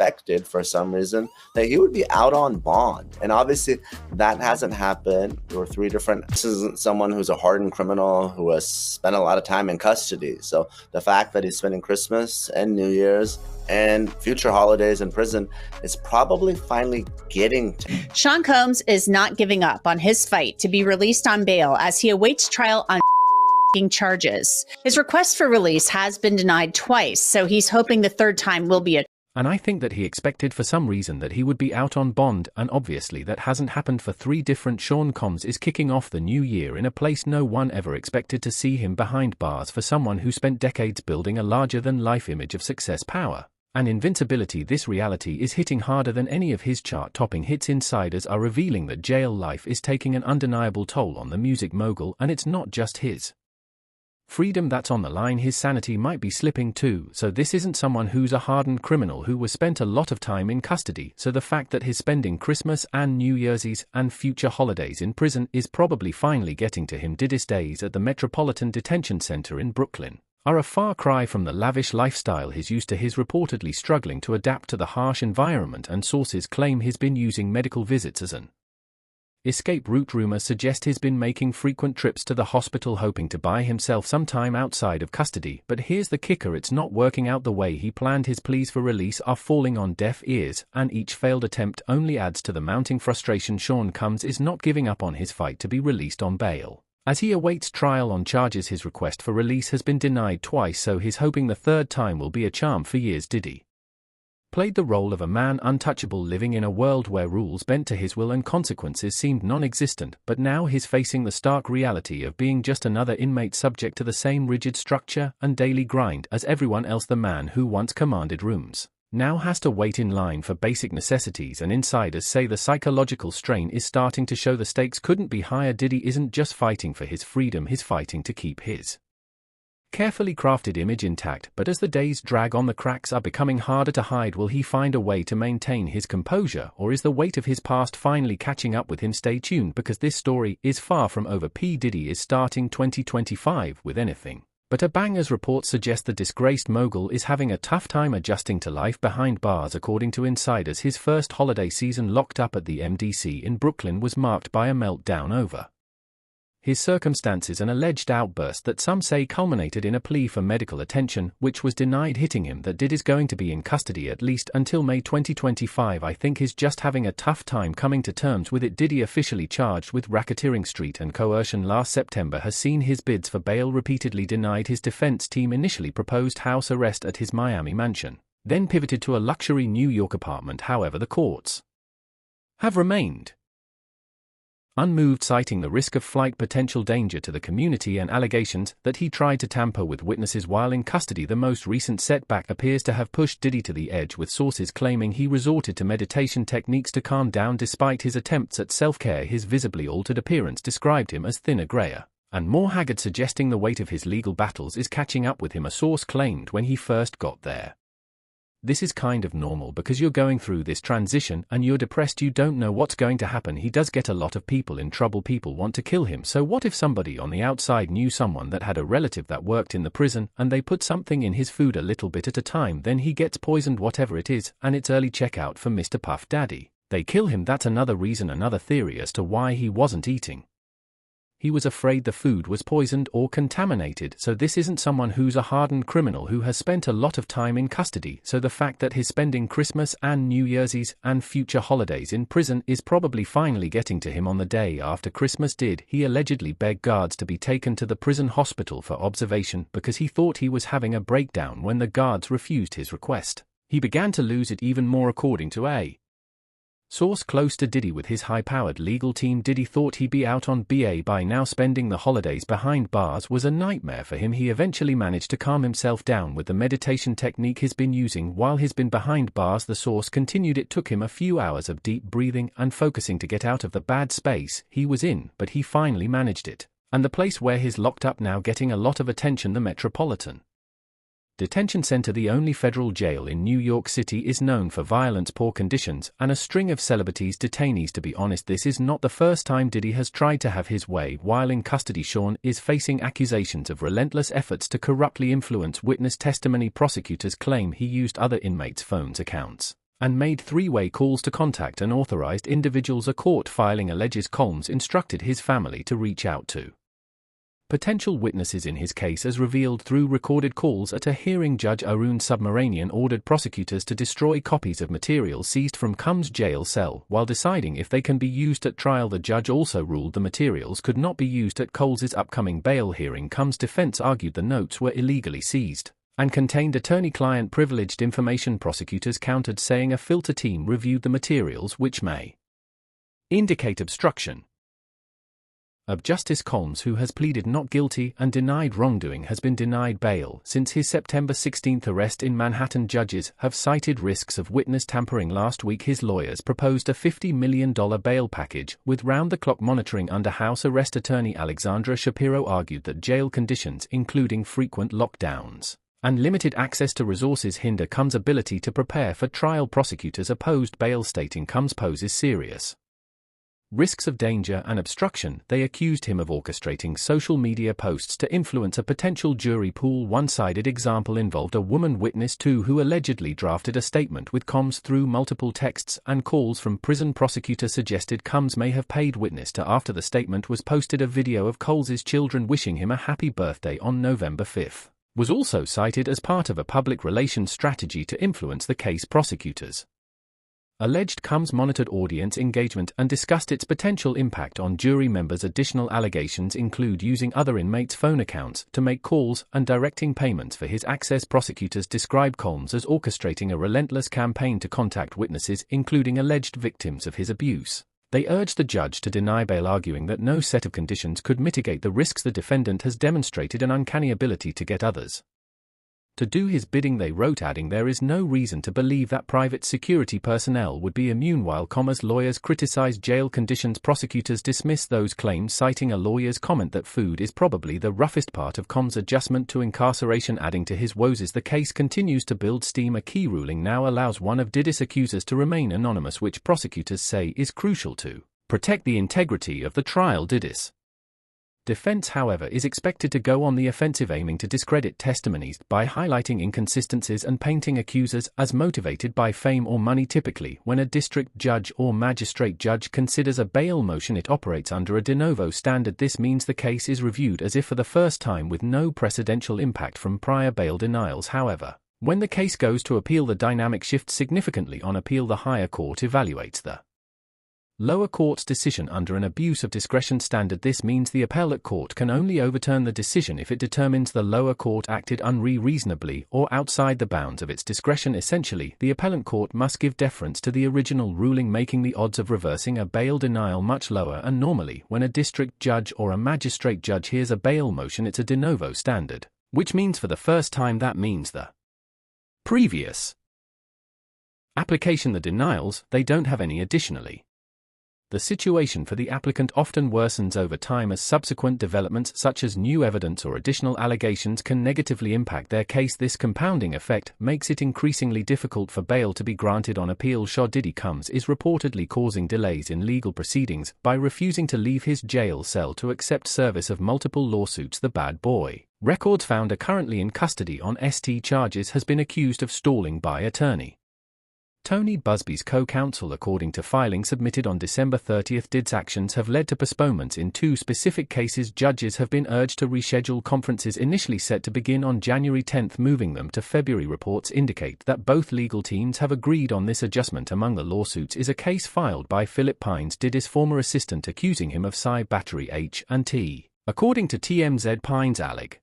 expected for some reason that he would be out on bond. And obviously that hasn't happened. There were three different, this isn't someone who's a hardened criminal who has spent a lot of time in custody. So the fact that he's spending Christmas and New Year's and future holidays in prison is probably finally getting to. Sean Combs is not giving up on his fight to be released on bail as he awaits trial on charges. His request for release has been denied twice, so he's hoping the third time will be a. And I think that he expected for some reason that he would be out on bond, and obviously that hasn't happened for three different. Sean Combs is kicking off the new year in a place no one ever expected to see him behind bars for someone who spent decades building a larger-than-life image of success, power, and invincibility. This reality is hitting harder than any of his chart-topping hits. Insiders are revealing that jail life is taking an undeniable toll on the music mogul, and it's not just his freedom that's on the line. His sanity might be slipping too. So this isn't someone who's a hardened criminal who was spent a lot of time in custody. So the fact that he's spending Christmas and New Year's and future holidays in prison is probably finally getting to him. Diddy's days at the Metropolitan Detention Center in Brooklyn are a far cry from the lavish lifestyle he's used to. He's reportedly struggling to adapt to the harsh environment, and sources claim he's been using medical visits as an escape route. Rumors suggest he's been making frequent trips to the hospital hoping to buy himself some time outside of custody. But here's the kicker: it's not working out the way he planned. His pleas for release are falling on deaf ears, and each failed attempt only adds to the mounting frustration. Sean Combs is not giving up on his fight to be released on bail. As he awaits trial on charges, his request for release has been denied twice, so he's hoping the third time will be a charm. For years, Diddy played the role of a man untouchable, living in a world where rules bent to his will and consequences seemed non-existent, but now he's facing the stark reality of being just another inmate subject to the same rigid structure and daily grind as everyone else. The man who once commanded rooms now has to wait in line for basic necessities, and insiders say the psychological strain is starting to show. The stakes couldn't be higher. Diddy isn't just fighting for his freedom, he's fighting to keep his carefully crafted image intact. But as the days drag on, the cracks are becoming harder to hide. Will he find a way to maintain his composure, or is the weight of his past finally catching up with him? Stay tuned, because this story is far from over. P. Diddy is starting 2025 with anything but a bang, as reports suggest the disgraced mogul is having a tough time adjusting to life behind bars. According to insiders, his first holiday season locked up at the MDC in Brooklyn was marked by a meltdown over his circumstances, an alleged outburst that some say culminated in a plea for medical attention, which was denied, hitting him that Diddy's going to be in custody at least until May 2025. I think he's just having a tough time coming to terms with it. Diddy, officially charged with racketeering, street and coercion last September, has seen his bids for bail repeatedly denied. His defense team initially proposed house arrest at his Miami mansion, then pivoted to a luxury New York apartment. However, the courts have remained unmoved, citing the risk of flight, potential danger to the community, and allegations that he tried to tamper with witnesses while in custody. The most recent setback appears to have pushed Diddy to the edge, with sources claiming he resorted to meditation techniques to calm down despite his attempts at self-care. His visibly altered appearance described him as thinner, grayer, and more haggard, suggesting the weight of his legal battles is catching up with him, a source claimed when he first got there. This is kind of normal because you're going through this transition and you're depressed, you don't know what's going to happen. He does get a lot of people in trouble, people want to kill him. So what if somebody on the outside knew someone that had a relative that worked in the prison and they put something in his food a little bit at a time, then he gets poisoned, whatever it is, and it's early checkout for Mr. Puff Daddy. They kill him. That's another reason, another theory as to why he wasn't eating. He was afraid the food was poisoned or contaminated. So this isn't someone who's a hardened criminal who has spent a lot of time in custody. So the fact that he's spending Christmas and New Year's and future holidays in prison is probably finally getting to him. On the day after Christmas, he allegedly begged guards to be taken to the prison hospital for observation because he thought he was having a breakdown. When the guards refused his request, he began to lose it even more, according to a source close to Diddy. With his high-powered legal team, Diddy thought he'd be out on BA by now. Spending the holidays behind bars was a nightmare for him. He eventually managed to calm himself down with the meditation technique he's been using while he's been behind bars. The source continued, it took him a few hours of deep breathing and focusing to get out of the bad space he was in, but he finally managed it. And the place where he's locked up now getting a lot of attention, the Metropolitan Detention Center, the only federal jail in New York City, is known for violence, poor conditions, and a string of celebrities detainees. To be honest, this is not the first time Diddy has tried to have his way while in custody. Sean is facing accusations of relentless efforts to corruptly influence witness testimony. Prosecutors claim he used other inmates' phones accounts and made three-way calls to contact unauthorized individuals a court filing alleges Combs instructed his family to reach out to potential witnesses in his case as revealed through recorded calls at a hearing. Judge Arun Subramanian ordered prosecutors to destroy copies of material seized from Combs' jail cell while deciding if they can be used at trial. The judge also ruled the materials could not be used at Coles' upcoming bail hearing. Combs' defense argued the notes were illegally seized and contained attorney-client privileged information. Prosecutors countered, saying a filter team reviewed the materials which may indicate obstruction of justice. Combs, who has pleaded not guilty and denied wrongdoing, has been denied bail since his September 16 arrest in Manhattan. Judges have cited risks of witness tampering. Last week his lawyers proposed a $50 million bail package with round-the-clock monitoring. Under house arrest attorney Alexandra Shapiro argued that jail conditions, including frequent lockdowns and limited access to resources, hinder Combs' ability to prepare for trial. Prosecutors opposed bail, stating Combs poses serious risks of danger and obstruction. They accused him of orchestrating social media posts to influence a potential jury pool. One-sided example involved a woman witness too who allegedly drafted a statement with Combs through multiple texts and calls from prison. Prosecutor suggested Combs may have paid witness to after the statement was posted. A video of Coles' children wishing him a happy birthday on November 5 was also cited as part of a public relations strategy to influence the case. Prosecutors alleged Combs monitored audience engagement and discussed its potential impact on jury members. Additional allegations include using other inmates' phone accounts to make calls and directing payments for his access. Prosecutors describe Combs as orchestrating a relentless campaign to contact witnesses, including alleged victims of his abuse. They urged the judge to deny bail, arguing that no set of conditions could mitigate the risks. The defendant has demonstrated an uncanny ability to get others to do his bidding, they wrote, adding there is no reason to believe that private security personnel would be immune. While Combs' lawyers criticized jail conditions, prosecutors dismissed those claims, citing a lawyer's comment that food is probably the roughest part of Combs' adjustment to incarceration. Adding to his woes as the case continues to build steam, a key ruling now allows one of Diddy's accusers to remain anonymous, which prosecutors say is crucial to protect the integrity of the trial. Diddy's defense, however, is expected to go on the offensive, aiming to discredit testimonies by highlighting inconsistencies and painting accusers as motivated by fame or money. Typically, when a district judge or magistrate judge considers a bail motion, it operates under a de novo standard. This means the case is reviewed as if for the first time with no precedential impact from prior bail denials. However, when the case goes to appeal, the dynamic shifts significantly. On appeal, the higher court evaluates the lower court's decision under an abuse of discretion standard. This means the appellate court can only overturn the decision if it determines the lower court acted unreasonably or outside the bounds of its discretion. Essentially, the appellate court must give deference to the original ruling, making the odds of reversing a bail denial much lower. And normally, when a district judge or a magistrate judge hears a bail motion, it's a de novo standard, which means for the first time that means the previous application, the denials, they don't have any. Additionally, the situation for the applicant often worsens over time as subsequent developments such as new evidence or additional allegations can negatively impact their case. This compounding effect makes it increasingly difficult for bail to be granted on appeal. Diddy Combs is reportedly causing delays in legal proceedings by refusing to leave his jail cell to accept service of multiple lawsuits. The bad boy, records found, are currently in custody on ST charges, has been accused of stalling by attorney Tony Busby's co-counsel. According to filing submitted on December 30, Diddy's actions have led to postponements in two specific cases. Judges have been urged to reschedule conferences initially set to begin on January 10, moving them to February. Reports indicate that both legal teams have agreed on this adjustment. Among the lawsuits is a case filed by Philip Pines, Diddy's former assistant, accusing him of cyber battery. H&T. According to TMZ, Pines alleged